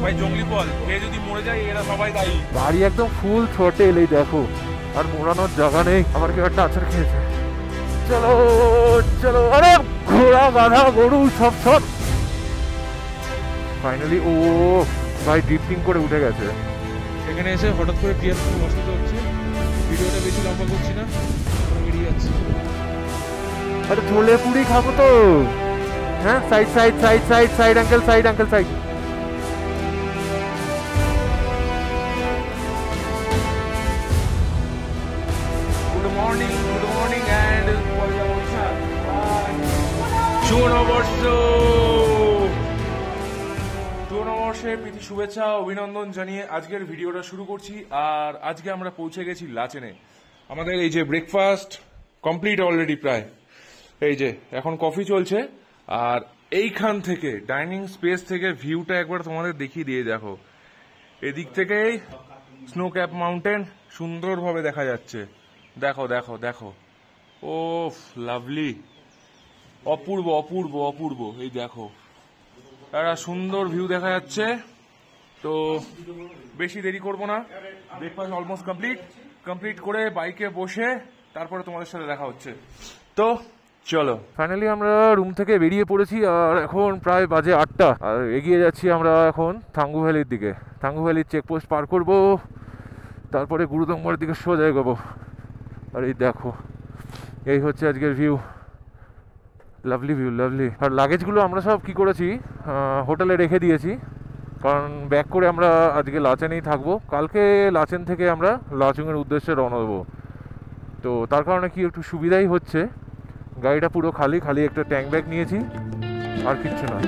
ভাই জঙ্গলি ফল, খেয়ে যদি মরে যায় এরা সবাই দায়ী। বাড়ি একদম ফুল থ্রটেল, এই দেখো, আর মোড়ানোর জায়গা নেই। আমার কেউ একটা আচার খেয়েছে। চলো চলো, আরে ঘোড়া গাধা গরু সব সব ফাইনালি। ও ভাই ড্রিফটিং করে উঠে গেছে। এখানে এসে হঠাৎ করে পিয়ার খুব অসুবিধা হচ্ছে, ভিডিওটা বেশি লম্বা করছি না, বেরিয়ে যাচ্ছে। আরে ছোলে পুরি খাবো তো। হ্যাঁ, side side side side side uncle side uncle side. Good morning and শুভ নববর্ষের প্রীতি শুভেচ্ছা অভিনন্দন জানিয়ে আজকের ভিডিওটা শুরু করছি। আর আজকে আমরা পৌঁছে গেছি লাচেনে। আমাদের এই যে ব্রেকফাস্ট কমপ্লিট অলরেডি প্রায়, এই যে এখন কফি চলছে। আর এইখান থেকে ডাইনিং স্পেস থেকে ভিউটা একবার তোমাদের দেখিয়ে দিয়ে দেখো, এদিক থেকেই স্নো ক্যাপ মাউন্টেন সুন্দরভাবে দেখা যাচ্ছে। দেখো দেখো দেখো, ও লাভলি, অপূর্ব অপূর্ব অপূর্ব। এই দেখো একটা সুন্দর ভিউ দেখা যাচ্ছে। তো বেশি দেরি করব না, ব্রেকফাস্ট অলমোস্ট কমপ্লিট করে বাইকে বসে তারপরে তোমাদের সাথে দেখা হচ্ছে। তো চলো, ফাইনালি আমরা রুম থেকে বেরিয়ে পড়েছি আর এখন প্রায় বাজে 8টা। আর এগিয়ে যাচ্ছি আমরা এখন থাঙ্গু ভ্যালির দিকে। থাঙ্গু ভ্যালির চেকপোস্ট পার করব, তারপরে গুরুদম্বরের দিকে সোজা এগোবো। আর এই দেখো, এই হচ্ছে আজকের ভিউ, লাভলি ভিউ, লাভলি। আর লাগেজগুলো আমরা সব কি করেছি, হোটেলে রেখে দিয়েছি, কারণ ব্যাক করে আমরা আজকে লাচেনেই থাকবো। কালকে লাচেন থেকে আমরা লাচুংয়ের উদ্দেশ্যে রওনা দেবো। তো তার কারণে কি একটু সুবিধাই হচ্ছে, গাড়িটা পুরো খালি খালি, একটা ট্যাঙ্ক ব্যাগ নিয়েছি, আর কিচ্ছু না।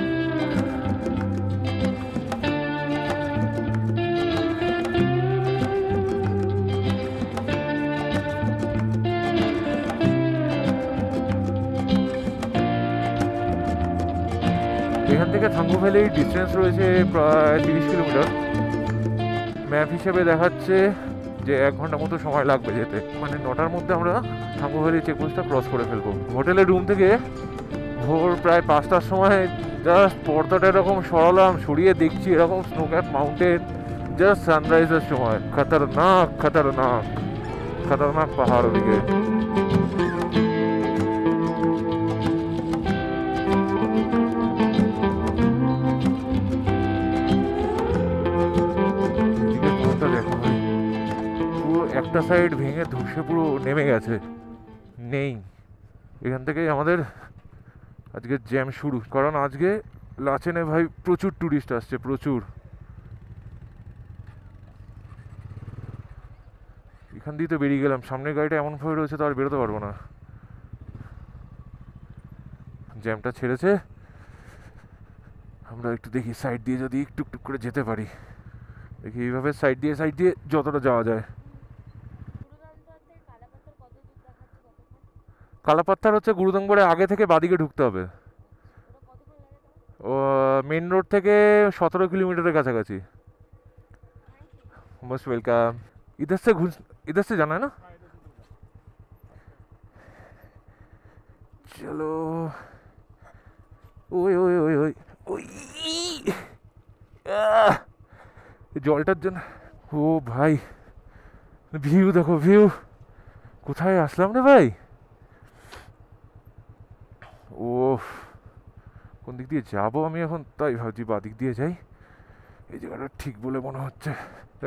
এখান থেকে থাঙ্গু ভ্যালির ডিস্টেন্স রয়েছে প্রায় 30 কিলোমিটার। ম্যাপ হিসেবে দেখাচ্ছে যে 1 ঘন্টা মতো সময় লাগবে যেতে, মানে 9টার মধ্যে আমরা থাঙ্গু ভ্যালি চেকপোস্টটা ক্রস করে ফেলবো। হোটেলের রুম থেকে ভোর প্রায় 5টার সময় জাস্ট পর্দাটা এরকম সরালাম, সরিয়ে দেখছি এরকম স্নো ক্যাপ মাউন্টেন, জাস্ট সানরাইজের সময়। খতরনাক খতরনাক খতরনাক পাহাড় ওদিকে। একটা সাইড ভেঙে ধসে পুরো নেমে গেছে, নেই। এখান থেকেই আমাদের আজকে জ্যাম শুরু, কারণ আজকে লাচেনে ভাই প্রচুর টুরিস্ট আসছে, প্রচুর। এখান দিয়ে তো বেরিয়ে গেলাম, সামনের গাড়িটা এমনভাবে রয়েছে তো আর বেরোতে পারবো না, জ্যামটা ছেড়েছে। আমরা একটু দেখি সাইড দিয়ে যদি একটু একটু করে যেতে পারি, দেখি এইভাবে সাইড দিয়ে যতটা যাওয়া যায়। কালাপাত্থার হচ্ছে গুরুদম্বরে আগে থেকে বাদিকে ঢুকতে হবে, ও মেন রোড থেকে 17 কিলোমিটারের কাছাকাছি। Most welcome. इधर से जाना है ना, चलो। ওই ওই ওই ওই ওই জলটার জন্য। ও ভাই ভিউ দেখো, ভিউ। কোথায় আসলাম রে ভাই, ও কোন দিক দিয়ে যাবো আমি এখন, তাই ভাবছি বাদিক দিয়ে যাই, এই জায়গাটা ঠিক বলে মনে হচ্ছে।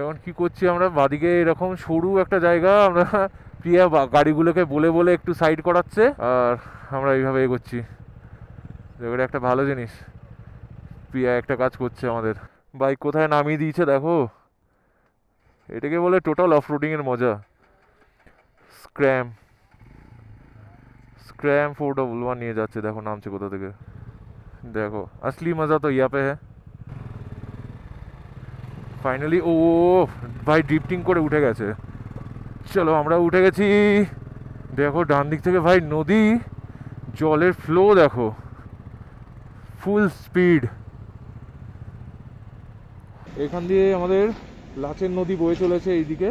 এখন কি করছি আমরা, বাদিকে এরকম সরু একটা জায়গা, আমরা প্রিয়া গাড়িগুলোকে বলে বলে একটু সাইড করাচ্ছে, আর আমরা এইভাবে এগোচ্ছি। জায়গাটা একটা ভালো জিনিস, প্রিয়া একটা কাজ করছে আমাদের। বাইক কোথায় নামিয়ে দিয়েছে দেখো, এটাকে বলে টোটাল অফ রোডিংয়ের মজা। স্ক্র্যাম 411 নিয়ে যাচ্ছে, দেখো নামছে কোথা থেকে। দেখো असली मजा तो यहाँ पे है। ফাইনালি ও ভাই ড্রিফটিং করে উঠে গেছে। চলো আমরা উঠে গেছি। দেখো ডান দিক থেকে ভাই নদী, জলের ফ্লো দেখো, ফুল স্পিড। এখান দিয়ে আমাদের লাচেন নদী বয়ে চলেছে এইদিকে,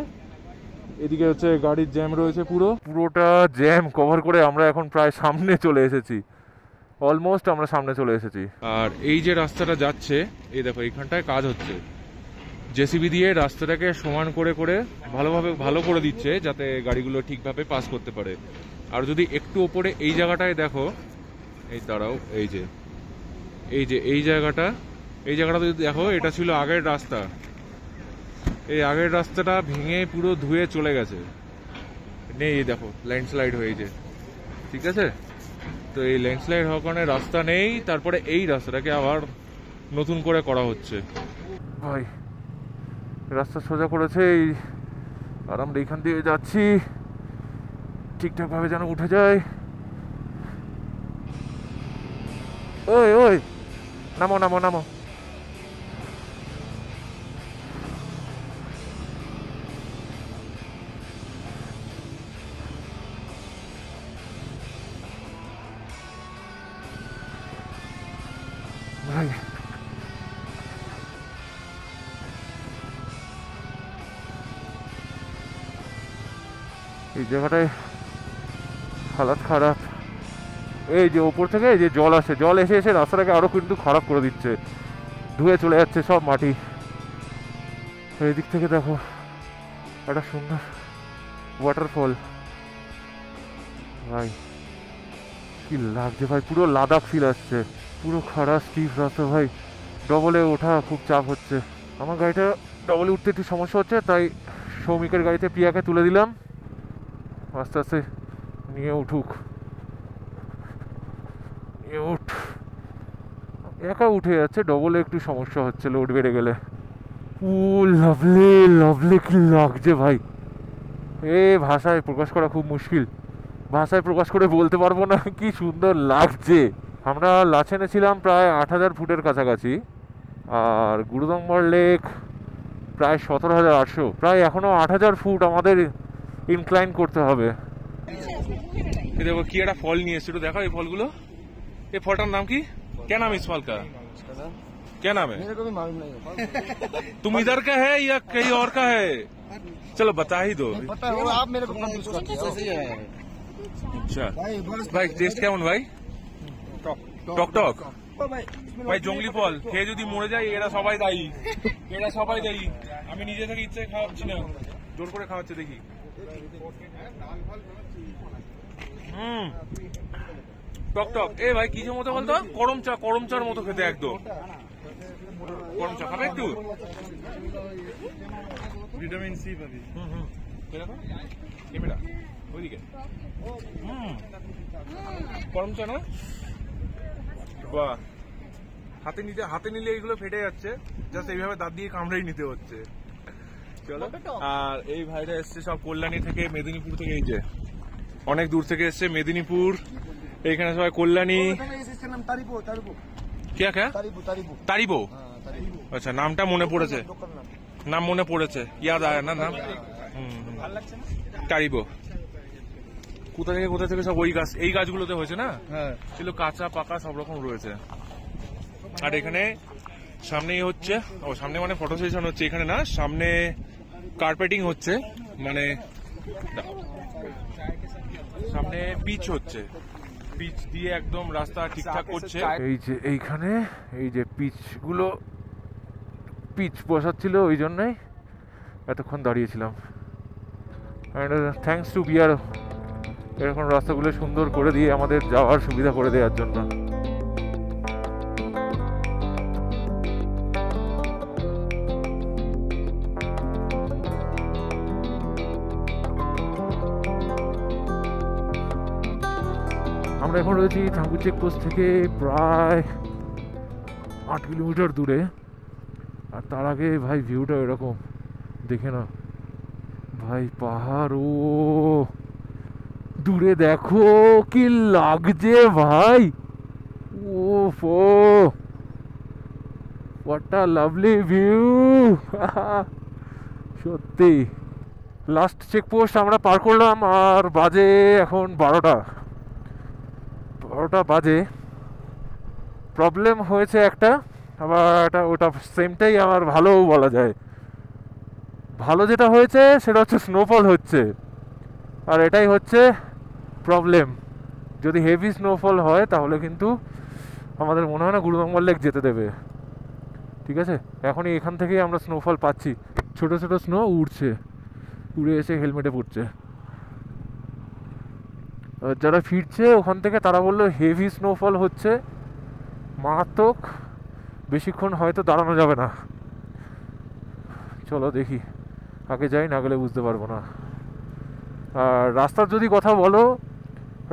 এদিকে হচ্ছে গাড়ির জ্যাম রয়েছে, পুরোটা জ্যাম কভার করে আমরা এখন প্রায় সামনে চলে এসেছি। অলমোস্ট আমরা সামনে চলে এসেছি। আর এই যে রাস্তাটা যাচ্ছে, এই দেখো এইখানটায় কাজ হচ্ছে, জেসিবি দিয়ে রাস্তাটাকে সমান করে করে ভালো করে দিচ্ছে, যাতে গাড়িগুলো ঠিকভাবে পাস করতে পারে। আর যদি একটু ওপরে এই জায়গাটায় দেখো, এই দাঁড়াও, এই জায়গাটা যদি দেখো, এটা ছিল আগের রাস্তা। এই আগের রাস্তাটা ভেঙে পুরো ধুয়ে চলে গেছে, নেই। এই দেখো ল্যান্ডস্লাইড হয়েছে, ঠিক আছে। তো এই ল্যান্ডস্লাইড হওয়ার কারণে রাস্তা নেই, তারপরে এই রাস্তাটাকে আবার নতুন করে করা হচ্ছে। ভাই রাস্তা সোজা করেছে, আর আমরা এইখান দিয়ে যাচ্ছি, ঠিকঠাকভাবে যেন উঠে যায়। ওই ওই নামো নামো নামো। ভাই এই জায়গাটায় হালাত খারাপ। এই যে ওপর থেকে এই যে জল আসে, জল এসে এসে রাস্তাটাকে আরো কিন্তু খারাপ করে দিচ্ছে, ধুয়ে চলে যাচ্ছে সব মাটি। এই দিক থেকে দেখো একটা সুন্দর ওয়াটারফল, ভাই কি লাগছে ভাই, পুরো লাদাখ ফিল আসছে। পুরো খারাপ স্টিফ রাস্তা ভাই, ডবলে ওঠা খুব চাপ হচ্ছে। আমার গাড়িটা ডবলে উঠতে একটু সমস্যা হচ্ছে, তাই সৌমিকের গাড়িতে প্রিয়াকে তুলে দিলাম, আস্তে আস্তে নিয়ে উঠুক। একা উঠে যাচ্ছে, ডবলে একটু সমস্যা হচ্ছে লোড বেড়ে গেলে। ও লাভলি লাভলি, কি লাগছে ভাই, ভাষায় প্রকাশ করা খুব মুশকিল, ভাষায় প্রকাশ করে বলতে পারবো না কি সুন্দর লাগছে। আমরা লাচেনে ছিলাম প্রায় 8000 ফুটের কাছাকাছি, আর গুরুদম্বার লেক প্রায় 17800, প্রায় এখনো 8000 ফুট আমাদের ইনক্লাইন করতে হবে। দেখো কি একটা ফল নিয়ে এসছে, একটু দেখো এই ফলগুলো। এই ফলটার নাম কি? क्या नाम है इस फल का? क्या नाम है? मेरे को भी मालूम नहीं है। तुम इधर का है या कहीं और का है? चलो बता ही दो। पता है वो, आप मेरे को कंफ्यूज करते हो। ऐसे ही है अच्छा बस ভাই, টেস্ট কেমন ভাই? টক টক ओ भाई ভাই, জঙ্গলি ফল খেয়ে যদি মরে যায় এরা সবাই দায়ী, আমি নিজে থেকে ইচ্ছে খাওয়াচ্ছি না, জোর করে খাওয়াচ্ছে দেখি। টক টক। এ ভাই কিসের মতো বলতো? করমচার মতো খেতে একদম। করমচা খাবে একটু? विटामिन सी पाबी। ক্যামেরা ওইদিকে। করমচা না? বাহ, হাতে নিলে এইগুলো ফেটে যাচ্ছে, জাস্ট এইভাবে দাঁত দিয়ে কামড়েই নিতে হচ্ছে। চলো। আর এই ভাইরা এসছে সব কল্যাণী থেকে, মেদিনীপুর থেকে, এই যে অনেক দূর থেকে এসছে, মেদিনীপুর, এইখানে সবাই কল্যাণী। इसका नाम तारीबो तारीबो क्या क्या? तारीबो तारीबो তারিবো। हां तारीबो। আচ্ছা, নামটা মনে পড়েছে, लोकल नाम। নাম মনে পড়েছে, ইয়াদ আয় না নাম। তারিবো। কোথা থেকে সব এই গাছগুলোতে হয়েছে না? হ্যাঁ ছিল কাঁচা পাকা সব রকম রয়েছে। আর এখানে সামনেই হচ্ছে, সামনে মানে ফটো সেশন হচ্ছে, এখানে না, সামনে কার্পেটিং হচ্ছে, মানে সামনে পিচ হচ্ছে, পিচ দিয়ে একদম রাস্তা ঠিকঠাক করছে। এই যে এইখানে এই যে পিচ বসাচ্ছিল, ওই জন্যই এতক্ষণ দাঁড়িয়েছিলাম। থ্যাঙ্কস টু বিআর এরকম রাস্তাগুলো সুন্দর করে দিয়ে আমাদের যাওয়ার সুবিধা করে দেওয়ার জন্য। আমরা এখন রয়েছি থাঙ্গু চেকপোস্ট থেকে প্রায় 8 কিলোমিটার দূরে। আর তার আগে ভাই ভিউটা এরকম দেখে না ভাই, পাহাড়, ও দূরে দেখো কি লাগছে ভাই, ও হোয়াট আ লাভলি ভিউ। সত্যি লাস্ট চেকপোস্ট আমরা পার করলাম, আর বাজে এখন 12টা বাজে। প্রবলেম হয়েছে একটা, আবার ওটা সেমটাই আমার ভালোও বলা যায়। ভালো যেটা হয়েছে সেটা হচ্ছে স্নোফল হচ্ছে, আর এটাই হচ্ছে প্রবলেম। যদি হেভি স্নোফল হয় তাহলে কিন্তু আমাদের মনে হয় না গুরুদম্বর লেক যেতে দেবে। ঠিক আছে, এখনই এখান থেকেই আমরা স্নোফল পাচ্ছি, ছোট ছোট স্নো উড়ছে, উড়ে এসে হেলমেটে পড়ছে। আর যারা ফিরছে ওখান থেকে তারা বললো হেভি স্নোফল হচ্ছে, মারাত্মক, বেশিক্ষণ হয়তো দাঁড়ানো যাবে না। চলো দেখি, আগে যাই, না গেলে বুঝতে পারবো না। আর রাস্তার যদি কথা বলো,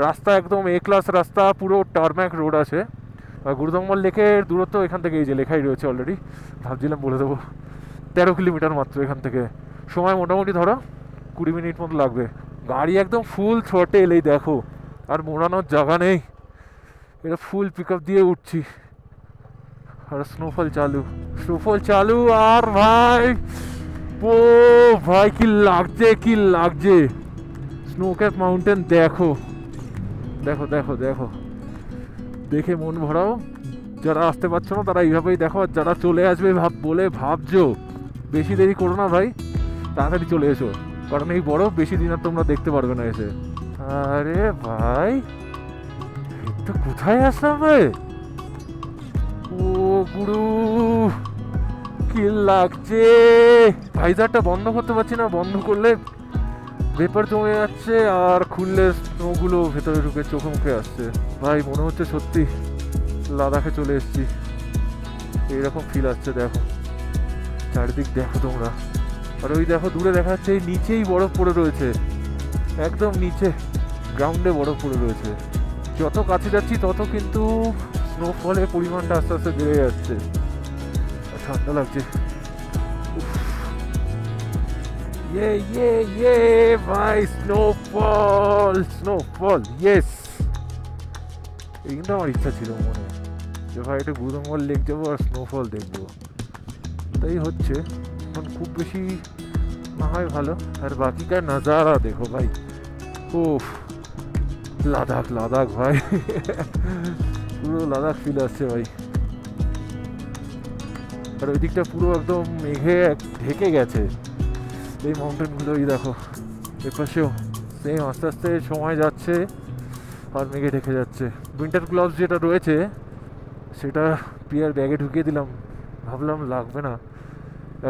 রাস্তা একদম এ ক্লাস রাস্তা, পুরো টারম্যাক রোড আছে। আর গুরুদম্বর লেকের দূরত্ব এখান থেকে এই যে লেখাই রয়েছে অলরেডি, ভাবছিলাম বলে দেবো, 13 কিলোমিটার মাত্র এখান থেকে। সময় মোটামুটি ধরো 20 মিনিট মতো লাগবে। গাড়ি একদম ফুল থ্রটেল, এই দেখো, আর মোড়ানোর জায়গা নেই, এটা ফুল পিক আপ দিয়ে উঠছি। আর স্নোফল চালু, স্নোফল চালু। আর ভাই, ও ভাই কি লাগছে, কি লাগছে। স্নো ক্যাপ মাউন্টেন দেখো, দেখো দেখো দেখো, দেখে মন ভরাও। যারা আসতে পারছো না তারা এইভাবেই দেখো, আর যারা চলে আসবে বলে ভাবছো, বেশি দেরি করো না ভাই, তাড়াতাড়ি চলে এসো, কারণ এই বরফ বেশি দিন আর তোমরা দেখতে পারবে না এসে। আরে ভাই, তো কোথায় আসলাম ভাই? ও গুরু, কি লাগছে। ভাইজারটা বন্ধ করতে পারছি না, বন্ধ করলে ভেপার জমে যাচ্ছে, আর খুললে স্নোগুলো ভেতরে ঢুকে চোখে মুখে আসছে। ভাই মনে হচ্ছে সত্যি লাদাখে চলে এসেছি, এইরকম ফিল আসছে। দেখো চারিদিক দেখো তোমরা, আর ওই দেখো দূরে দেখা যাচ্ছে এই নিচেই বরফ পড়ে রয়েছে, একদম নিচে গ্রাউন্ডে বরফ পড়ে রয়েছে। যত কাছে যাচ্ছি তত কিন্তু স্নোফলের পরিমাণটা আস্তে আস্তে বেড়ে যাচ্ছে, ঠান্ডা লাগছে। ইয়ে ইয়ে ইয়ে ভাই, স্নোফল স্নোফল, ইয়েস। এই কিন্তু আমার ইচ্ছা ছিল মনে, যে ভাই এটা গুরুদম্বর লেক যাবো আর স্নোফল দেখবো, তাই হচ্ছে। এখন খুব বেশি না হয় ভালো, আর বাকিকার নাজারা দেখো ভাই, উফ, লাদাখ লাদাখ ভাই, পুরো লাদাখ ফিল আসছে ভাই। আর ওই দিকটা পুরো একদম মেঘে ঢেকে গেছে, এই মাউন্টেনগুলোই দেখো। এপাশেও সেম, আস্তে আস্তে সময় যাচ্ছে আর মেঘে ঢেকে যাচ্ছে। উইন্টার গ্লাভস যেটা রয়েছে সেটা পিয়ার ব্যাগে ঢুকিয়ে দিলাম, ভাবলাম লাগবে না,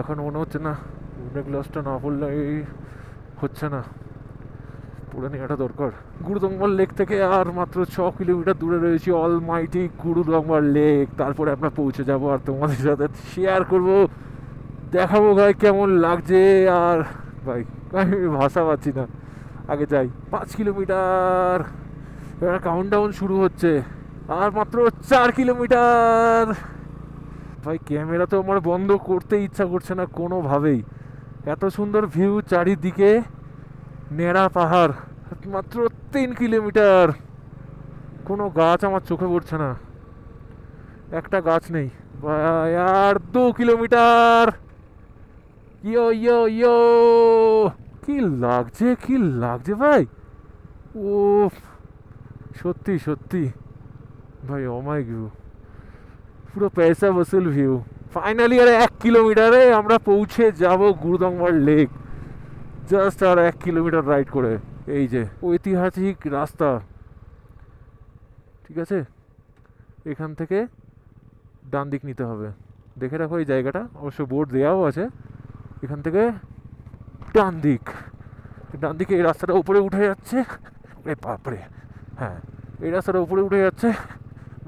এখন মনে হচ্ছে না উইন্টার গ্লাভসটা না পড়লে হচ্ছে না, পরে নেওয়াটা দরকার। গুরুদম্বর লেক থেকে আর মাত্র 6 কিলোমিটার দূরে রয়েছে অলমাইটি গুরুদম্বর লেক। তারপরে আমরা পৌঁছে যাব আর তোমাদের সাথে শেয়ার করব, দেখাবো ভাই কেমন লাগছে। আর ভাই আমি ভাষা পাচ্ছি না, আগে যাই। 5 কিলোমিটার, এবার কাউন্টডাউন শুরু হচ্ছে, আর মাত্র 4 কিলোমিটার। ভাই ক্যামেরা তো আমার বন্ধ করতে ইচ্ছা করছে না কোনোভাবেই, এত সুন্দর ভিউ চারিদিকে, নেড়া পাহাড়, মাত্র 3 কিলোমিটার। কোনো গাছ আমার চোখে পড়ছে না, একটা গাছ নেই ভাই। আর 2 কিলোমিটার, ইয়ো ইয়ো ইয়ো, কি লাগছে, কি লাগছে ভাই, ও সত্যি সত্যি ভাই, অমাই ভিউ, পুরো পয়সা বসুল ভিউ। ফাইনালি আর 1 কিলোমিটারে আমরা পৌঁছে যাব গুরুদম্বর লেক, জাস্ট আর 1 কিলোমিটার রাইড করে। এই যে ঐতিহাসিক রাস্তা, ঠিক আছে, এখান থেকে ডান দিক নিতে হবে, দেখে রাখো এই জায়গাটা, অবশ্য বোর্ড দেওয়াও আছে। এখান থেকে ডান দিক, ডান দিকে এই রাস্তাটা উপরে উঠে যাচ্ছে, বাপরে, হ্যাঁ এই রাস্তাটা উপরে উঠে যাচ্ছে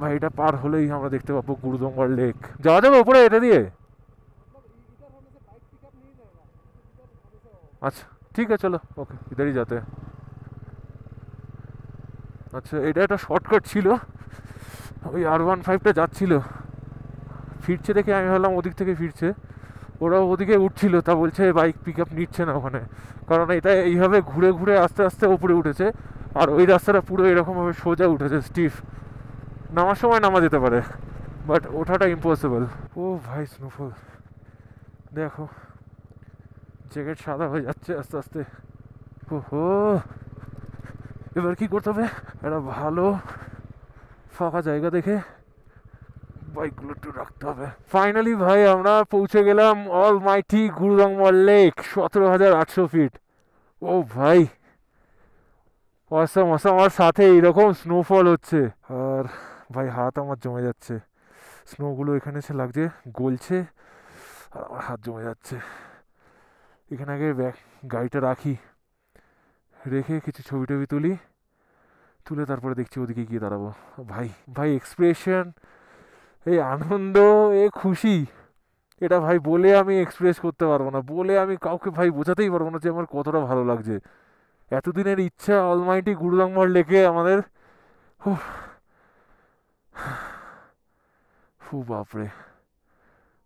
ভাই। এটা পার হলেই আমরা দেখতে পাবো গুরুদম্বর লেক। যাওয়া যাবে উপরে এটা দিয়ে? আচ্ছা ঠিক আছে, চলো ওকে, ইধারই যাতে। আচ্ছা এটা একটা শর্টকাট ছিল, ওই R15টা যাচ্ছিল, ফিরছে দেখে আমি ভাবলাম ওদিক থেকে ফিরছে, ওরা ওদিকে উঠছিল, তা বলছে বাইক পিক আপ নিচ্ছে না ওখানে, কারণ এটা এইভাবে ঘুরে ঘুরে আস্তে আস্তে উপরে উঠেছে, আর ওই রাস্তাটা পুরো এরকমভাবে সোজা উঠেছে, স্টিফ, নামার সময় নামা যেতে পারে বাট ওঠাটা ইম্পসিবল। ও ভাই স্নোফল দেখো, জ্যাকেট সাদা হয়ে যাচ্ছে আস্তে আস্তে। ওহো, এবার কি করতে হবে, একটা ভালো ফাঁকা জায়গা দেখে বাইকগুলো একটু রাখতে হবে। ফাইনালি ভাই আমরা পৌঁছে গেলাম অলমাইটি গুরুদম্বর লেক, 17,800 ফিট। ও ভাই অসম অসম। আমার সাথে এইরকম স্নোফল হচ্ছে আর ভাই হাত আমার জমে যাচ্ছে, স্নোগুলো এখানে এসে লাগছে, গলছে আর আমার হাত জমে যাচ্ছে। এখানে আগে গাড়িটা রাখি, রেখে কিছু ছবি টবি তুলে তারপরে দেখছি ওদিকে গিয়ে দাঁড়াবো। ভাই ভাই এক্সপ্রেশন, এই আনন্দ, এ খুশি, এটা ভাই বলে আমি এক্সপ্রেস করতে পারবো না, বলে আমি কাউকে ভাই বোঝাতেই পারবো না যে আমার কতটা ভালো লাগছে। এতদিনের ইচ্ছা অলমাইটি গুরুদাংমার লেকে আমাদের, বাপরে।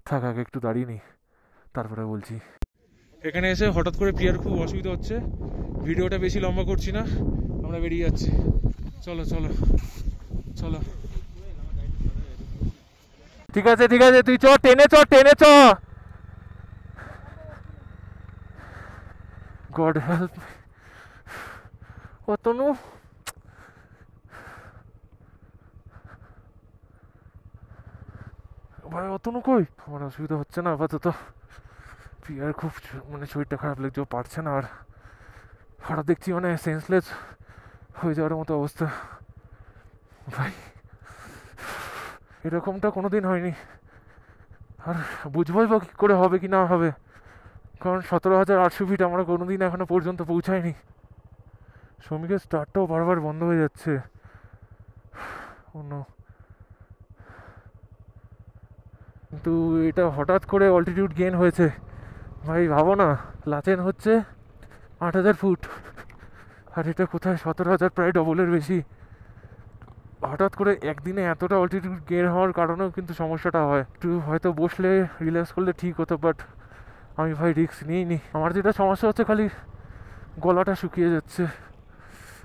থাক আগে একটু দাঁড়িয়ে নি তারপরে বলছি। এখানে এসে হঠাৎ করে প্রিয়ার খুব অসুবিধা হচ্ছে, ভিডিওটা বেশি লম্বা করছি না, আমরা বেরিয়ে যাচ্ছি। চলো চলো চলো। ঠিক আছে ঠিক আছে, তুই চ, টেনে চ। God help Atanu. ভাই অতনু কই? আমার অসুবিধা হচ্ছে না আপাতত, প্রিয়ার খুব মানে শরীরটা খারাপ লাগছে, ও পারছে না, আর হঠাৎ দেখছি মানে সেন্সলেস হয়ে যাওয়ার মতো অবস্থা। ভাই এরকমটা কোনোদিন হয়নি, আর বুঝবোই বা কী করে হবে কি না হবে, কারণ 17,800 ফিট আমরা কোনোদিন এখনো পর্যন্ত পৌঁছাইনি। শ্রমিকের স্টার্টটাও বারবার বন্ধ হয়ে যাচ্ছে। অন্য কিন্তু এটা হঠাৎ করে অল্টিটিউড গেইন হয়েছে। ভাই ভাবো না, লাচেন হচ্ছে 8,000 ফুট আর এটা কোথায় 17,000, প্রায় ডবলের বেশি। হঠাৎ করে একদিনে এতটা অল্টিটিউড গেইন হওয়ার কারণেও কিন্তু সমস্যাটা হয়। একটু হয়তো বসলে রিল্যাক্স করলে ঠিক হতো, বাট আমি ভাই রিস্ক নিইনি। আমার যেটা সমস্যা হচ্ছে খালি গলাটা শুকিয়ে যাচ্ছে,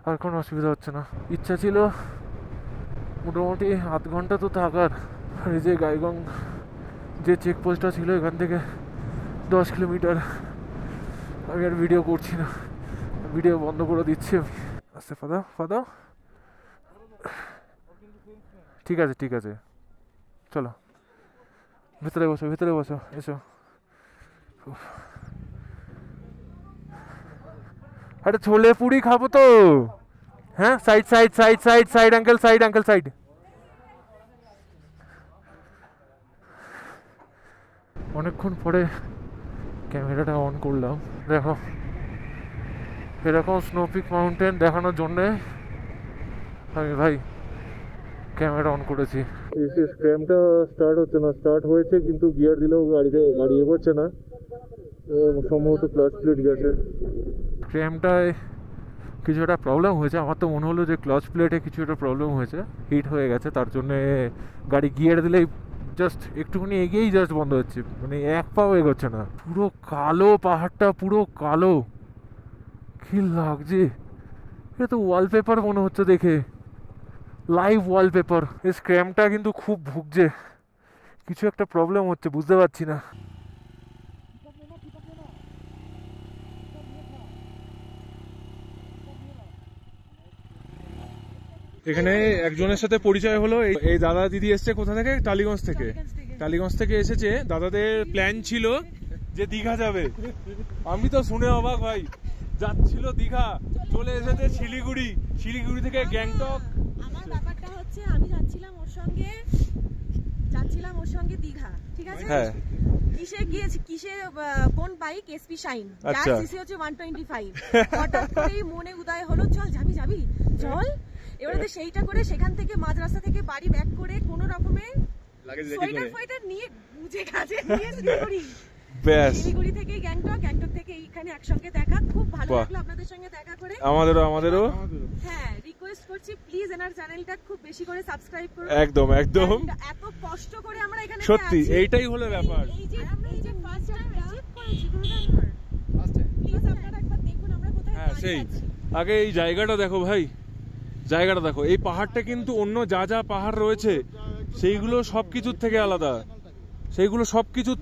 আর কোনো অসুবিধা হচ্ছে না। ইচ্ছা ছিল মোটামুটি আধ ঘন্টা তো থাকার। এই যে গাইগং যে চেকপোস্টটা ছিল এখান থেকে 10 কিলোমিটার, আমি আর ভিডিও করছি না, ভিডিও বন্ধ করে দিচ্ছি আমি। আস্তে ফাদাও। ঠিক আছে ঠিক আছে, চলো ভেতরে বসো এসো। আরে ছোলে পুরি খাবো তো। হ্যাঁ সাইড আঙ্কেল সাইড। অনেকক্ষণ পরে ক্যামেরাটা অন করলাম, দেখো এরকম স্নোপিক মাউন্টেন দেখানোর জন্যে আমি ভাই ক্যামেরা অন করেছি। ক্র্যামটা স্টার্ট হচ্ছে না, স্টার্ট হয়েছে কিন্তু গিয়ার দিলেও গাড়ি এগোচ্ছে না, সম্ভবত ক্লাচ প্লেট গেছে। ক্র্যামটায় কিছু একটা প্রবলেম হয়েছে, আমার তো মনে হলো যে ক্লাচ প্লেটে কিছু একটা প্রবলেম হয়েছে, হিট হয়ে গেছে, তার জন্যে গাড়ি গিয়ার দিলেই জাস্ট একটুখানি এগিয়েই জাস্ট বন্ধ হচ্ছে, মানে এক পাও এগোচ্ছে না। পুরো কালো পাহাড়টা, পুরো কালো, কি লাগছে, এটা তো ওয়ালপেপার মনে হচ্ছে দেখে, লাইভ ওয়ালপেপার। এই স্ক্র্যামটা কিন্তু খুব ভুগছে, কিছু একটা প্রবলেম হচ্ছে, বুঝতে পারছি না। এখানে একজনের সাথে পরিচয় হলো, এই দাদা দিদি এসছে কোথা থেকে, টালিগঞ্জ থেকে এসেছে। দাদাদের প্ল্যান ছিল যে দীঘা যাবে, আমি তো শুনে অবাক ভাই, যাচ্ছিল দীঘা, চলে এসেছে শিলিগুড়ি থেকে গ্যাংটক। আমার ব্যাপারটা হচ্ছে আমি যাচ্ছিলাম ওর সঙ্গে দীঘা, ঠিক আছে? হ্যাঁ। কিসে কোন বাইক? এসপি শাইন, যার আচ্ছা। সিসি হচ্ছে 125। হঠাৎ করেই মনে উদয় হলো চল যাবি চল। এবারে সেইটা করে সেখান থেকে মাঝ রাস্তা থেকে বাড়ি ব্যাক করে কোন রকমে সোয়েটার নিয়ে বুঝে কাজে নিয়ে শিলিগুড়ি থেকে গ্যাংটক থেকে এইখানে একসঙ্গে দেখা, খুব ভালো লাগলো আপনাদের সঙ্গে দেখা করে। আমাদেরও হ্যাঁ, রিকোয়েস্ট করছি প্লিজ এনার চ্যানেলটা খুব বেশি করে সাবস্ক্রাইব করুন। একদম এত কষ্ট করে আমরা এখানে সত্যি এইটাই হলো ব্যাপার। আমরা এই যে ফার্স্ট টাইম অ্যাচিভ করেছি গুরুদানগড়, প্লিজ আপনারা একবার দেখুন আমরা কোথায় সেই আছি। আগে এই জায়গাটা দেখো ভাই, জায়গাটা দেখো, এই পাহাড়টা কিন্তু অন্য যা পাহাড় রয়েছে সেইগুলো সবকিছুর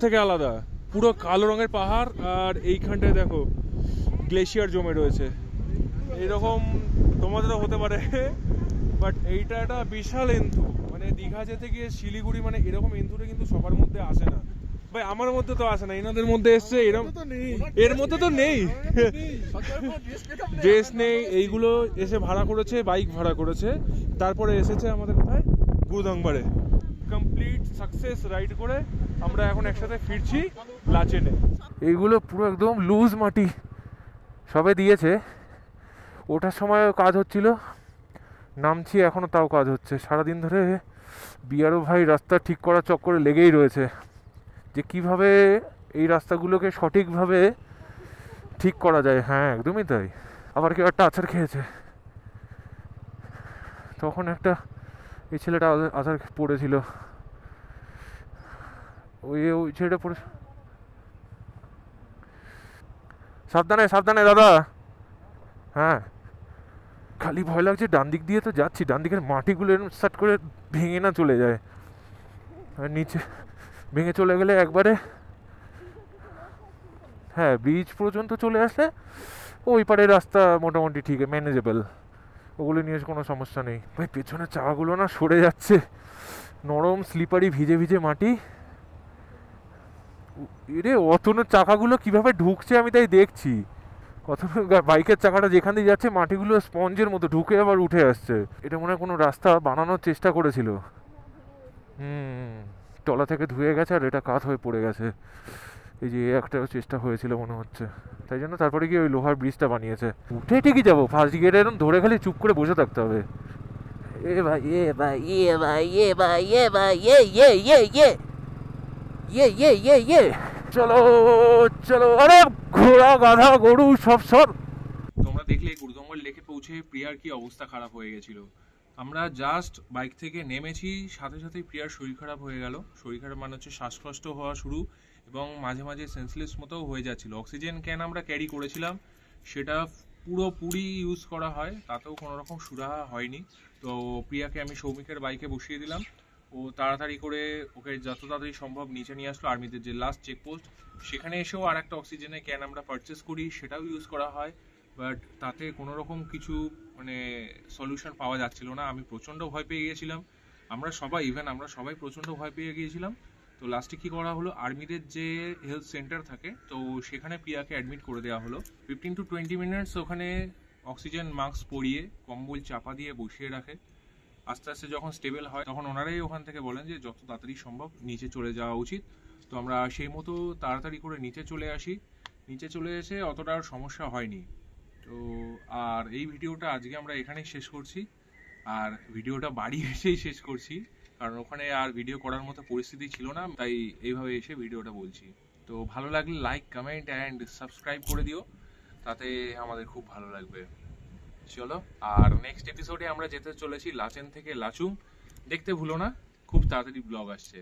থেকে আলাদা, পুরো কালো রঙের পাহাড়। আর এইখানটায় দেখো গ্লেশিয়ার জমে রয়েছে, এইরকম তোমাদেরও হতে পারে, বাট এইটা একটা বিশাল এন্থু। মানে দীঘা যেতে গিয়ে শিলিগুড়ি মানে এরকম এন্থুটা কিন্তু সবার মধ্যে আসে না, ভাই আমার মধ্যে তো আসে না, এনাদের মধ্যে এসছে, এরকম এর মধ্যে তো নেই, ড্রেস নেই। এইগুলো এসে ভাড়া করেছে, বাইক ভাড়া করেছে, তারপরে এসেছে আমাদের কোথায়, গুরুদংবারে। কমপ্লিট সাকসেস রাইড করে আমরা এখন একসাথে ফিরছি লাচেনে। এইগুলো পুরো একদম লুজ মাটি সবে দিয়েছে, ওঠার সময় কাজ হচ্ছিল, নামছি এখনও তাও কাজ হচ্ছে। সারাদিন ধরে বিআরও ভাই রাস্তা ঠিক করার চক্করে লেগেই রয়েছে, যে কিভাবে এই রাস্তাগুলোকে সঠিকভাবে ঠিক করা যায়। হ্যাঁ একদমই তাই। আবার কেউ একটা আছাড় খেয়েছে, তখন একটা এই ছেলেটা আছাড় পড়েছিল, ওই ছেলেটা পড়ে। সাবধানে সাবধানে দাদা। হ্যাঁ খালি ভয় লাগছে, ডান দিক দিয়ে তো যাচ্ছি, ডান দিকের মাটিগুলো এরকম সাট করে ভেঙে না চলে যায়, আর নিচে ভেঙে চলে গেলে একবারে, হ্যাঁ ব্রিজ পর্যন্ত চলে আসলে ওই পারে রাস্তা মোটামুটি ঠিক ম্যানেজেবল, ওগুলো নিয়ে কোনো সমস্যা নেই। ভাই পেছনের চাকাগুলো না সরে যাচ্ছে, নরম স্লিপারি ভিজে ভিজে মাটি। এরে অতনুর চাকাগুলো কিভাবে ঢুকছে আমি তাই দেখছি, অতনু বাইকের চাকাটা যেখান দিয়ে যাচ্ছে মাটিগুলো স্পঞ্জের মতো ঢুকে আবার উঠে আসছে। এটা মনে হয় কোনো রাস্তা বানানোর চেষ্টা করেছিল, তলা থেকে ধুয়ে গেছে আর এটা কাত হয়ে পড়ে গেছে। এই যে একটা চেষ্টা হয়েছিল মনে হচ্ছে, তাই জন্য তারপরে কি ওই লোহার ব্রিজটা বানিয়েছে। উঠে ঠিকই যাবো, ফার্স্ট গিয়ারে এরকম ধরে খালি চুপ করে বসে থাকতে হবে। এ ভাই এ ভাই এ ভাই এ ভাই এ ভাই এ ইয়ে ইয়ে ইয়ে ইয়ে ইয়ে ইয়ে ইয়ে চলো চলো, আরে ঘোড়া গাধা গরু সব সব। তোমরা দেখলে গুরুদংবার লেকে পৌঁছে প্রিয়ার কি অবস্থা খারাপ হয়ে গেছিল। আমরা জাস্ট বাইক থেকে নেমেছি, সাথে সাথেই প্রিয়ার শরীর খারাপ হয়ে গেল। শরীর খারাপ মানে হচ্ছে শ্বাসকষ্ট হওয়া শুরু, এবং মাঝে মাঝে সেন্সলেস মতো হয়ে যাচ্ছিল। অক্সিজেন ক্যান আমরা ক্যারি করেছিলাম, সেটা পুরোপুরি ইউজ করা হয়, তাতেও কোনো রকম সুরাহা হয়নি। তো প্রিয়াকে আমি সৌমিকের বাইকে বসিয়ে দিলাম, ও তাড়াতাড়ি করে ওকে যত তাড়াতাড়ি সম্ভব নিচে নিয়ে আসলো আর্মিদের যে লাস্ট চেকপোস্ট, সেখানে এসেও আর একটা অক্সিজেনের ক্যান আমরা পারচেস করি, সেটাও ইউজ করা হয়। বাট তাতে কোনো রকম কিছু মানে সলিউশন পাওয়া যাচ্ছিল না। আমি প্রচণ্ড ভয় পেয়ে গিয়েছিলাম, আমরা সবাই প্রচণ্ড ভয় পেয়ে গিয়েছিলাম। তো লাস্টে কী করা হলো, আর্মিদের যে হেলথ সেন্টার থাকে তো সেখানে প্রিয়াকে অ্যাডমিট করে দেওয়া হলো। 15 to 20 মিনিটস ওখানে অক্সিজেন মাস্ক পরিয়ে কম্বল চাপা দিয়ে বসিয়ে রাখে। আস্তে আস্তে যখন স্টেবল হয় তখন ওনারাই ওখান থেকে বলেন যে যত তাড়াতাড়ি সম্ভব নিচে চলে যাওয়া উচিত। তো আমরা সেই মতো তাড়াতাড়ি করে নিচে চলে আসি, নিচে চলে এসে অতটা আর সমস্যা হয়নি। তো আর এই ভিডিওটা আজকে আমরা এখানেই শেষ করছি, আর ভিডিওটা বাড়ি এসেই শেষ করছি, কারণ ওখানে আর ভিডিও করার মতো পরিস্থিতি ছিল না, তাই এইভাবে এসে ভিডিওটা বলছি। তো ভালো লাগলে লাইক কমেন্ট অ্যান্ড সাবস্ক্রাইব করে দিও, তাতে আমাদের খুব ভালো লাগবে। চলো, আর নেক্সট এপিসোডে আমরা যেতে চলেছি লাচেন থেকে লাচুং, দেখতে ভুলো না, খুব তাড়াতাড়ি ব্লগ আসছে।